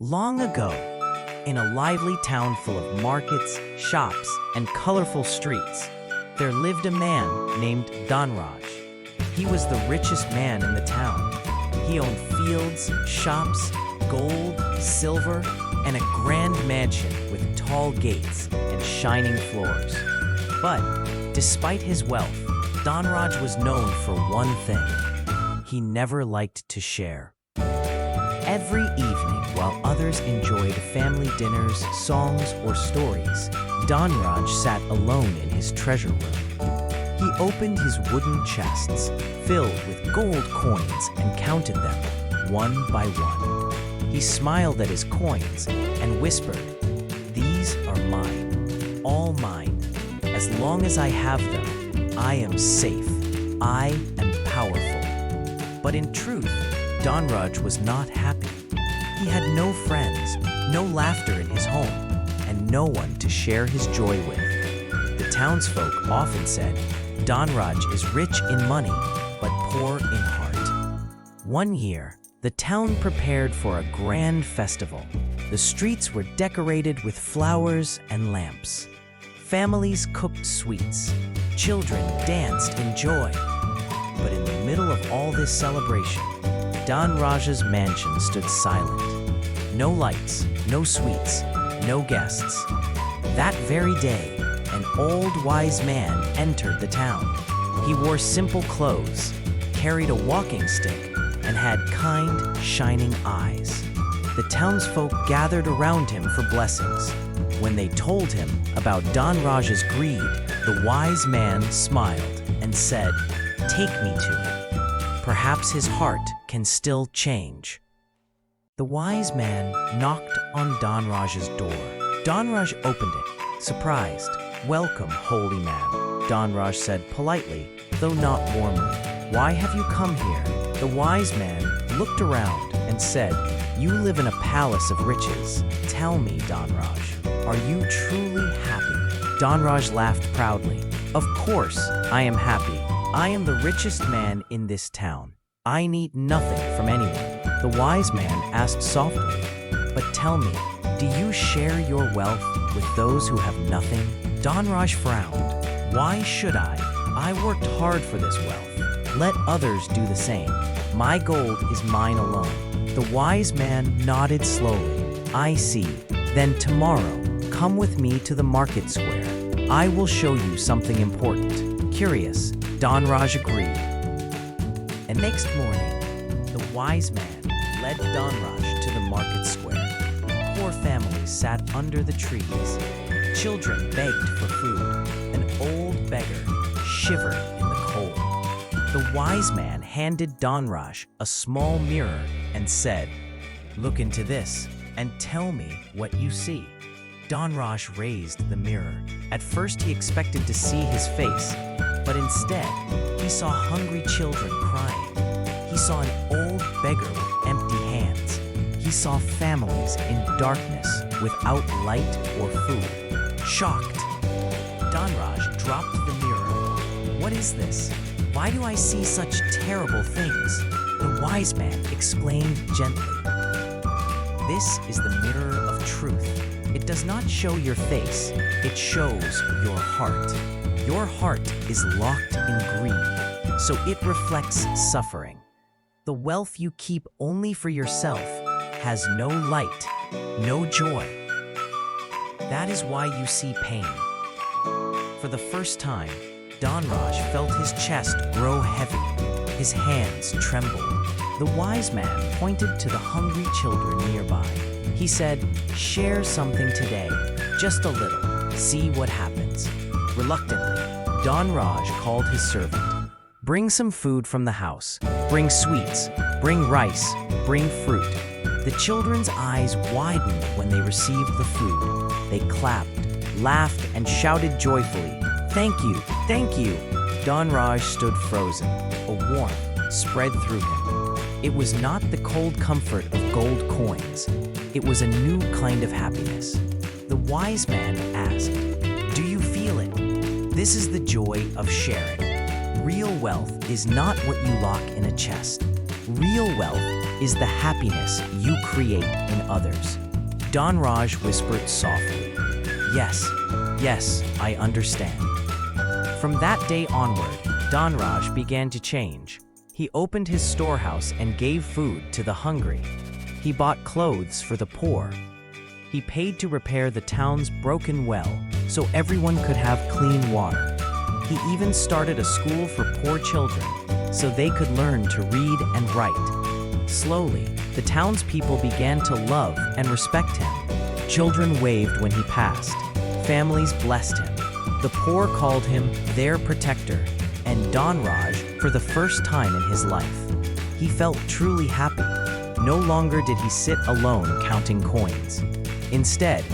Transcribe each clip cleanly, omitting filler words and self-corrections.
Long ago, in a lively town full of markets, shops, and colorful streets, there lived a man named Dhanraj. He was the richest man in the town. He owned fields, shops, gold, silver, and a grand mansion with tall gates and shining floors. But despite his wealth, Dhanraj was known for one thing. He never liked to share. Every evening, while others enjoyed family dinners, songs, or stories, Dhanraj sat alone in his treasure room. He opened his wooden chests, filled with gold coins, and counted them, one by one. He smiled at his coins and whispered, "These are mine, all mine. As long as I have them, I am safe. I am powerful." But in truth, Dhanraj was not happy. He had no friends, no laughter in his home, and no one to share his joy with. The townsfolk often said, "Dhanraj is rich in money, but poor in heart." One year, the town prepared for a grand festival. The streets were decorated with flowers and lamps. Families cooked sweets. Children danced in joy. But in the middle of all this celebration, Dhanraj's mansion stood silent. No lights, no sweets, no guests. That very day, an old wise man entered the town. He wore simple clothes, carried a walking stick, and had kind, shining eyes. The townsfolk gathered around him for blessings. When they told him about Dhanraj's greed, the wise man smiled and said, "Take me to him. Perhaps his heart can still change." The wise man knocked on Dhanraj's door. Dhanraj opened it, surprised. "Welcome, holy man," Dhanraj said politely, though not warmly. "Why have you come here?" The wise man looked around and said, "You live in a palace of riches. Tell me, Dhanraj, are you truly happy?" Dhanraj laughed proudly. "Of course, I am happy. I am the richest man in this town. I need nothing from anyone." The wise man asked softly, "But tell me, do you share your wealth with those who have nothing?" Dhanraj frowned. "Why should I? I worked hard for this wealth. Let others do the same. My gold is mine alone." The wise man nodded slowly. "I see. Then tomorrow, come with me to the market square. I will show you something important." Curious, Dhanraj agreed. And next morning, the wise man led Dhanraj to the market square. Poor families sat under the trees. Children begged for food. An old beggar shivered in the cold. The wise man handed Dhanraj a small mirror and said, "Look into this and tell me what you see." Dhanraj raised the mirror. At first he expected to see his face, but instead he saw hungry children crying. He saw an old beggar with empty hands. He saw families in darkness without light or food. Shocked, Dhanraj dropped the mirror. "What is this? Why do I see such terrible things?" The wise man explained gently. "This is the mirror of truth. It does not show your face, it shows your heart. Your heart is locked in greed, so it reflects suffering. The wealth you keep only for yourself has no light, no joy. That is why you see pain." For the first time, Dhanraj felt his chest grow heavy. His hands trembled. The wise man pointed to the hungry children nearby. He said, "Share something today, just a little. See what happens." Reluctantly, Dhanraj called his servant. "Bring some food from the house. Bring sweets. Bring rice. Bring fruit." The children's eyes widened when they received the food. They clapped, laughed, and shouted joyfully, "Thank you, thank you." Dhanraj stood frozen. A warmth spread through him. It was not the cold comfort of gold coins. It was a new kind of happiness. The wise man asked, "Do you feel it?" This is the joy of sharing. Real wealth is not what you lock in a chest. Real wealth is the happiness you create in others. Dhanraj whispered softly, "Yes, yes, I understand." From that day onward, Dhanraj began to change. He opened his storehouse and gave food to the hungry. He bought clothes for the poor. He paid to repair the town's broken well so everyone could have clean water. He even started a school for poor children so they could learn to read and write. Slowly, the townspeople began to love and respect him. Children waved when he passed. Families blessed him. The poor called him their protector, and Dhanraj, for the first time in his life, he felt truly happy. No longer did he sit alone counting coins. Instead,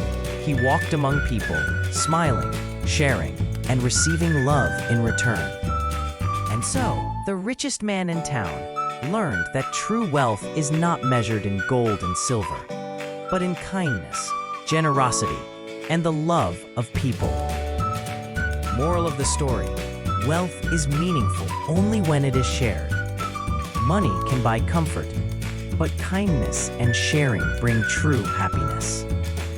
he walked among people, smiling, sharing, and receiving love in return. And so, the richest man in town learned that true wealth is not measured in gold and silver, but in kindness, generosity, and the love of people. Moral of the story: wealth is meaningful only when it is shared. Money can buy comfort, but kindness and sharing bring true happiness.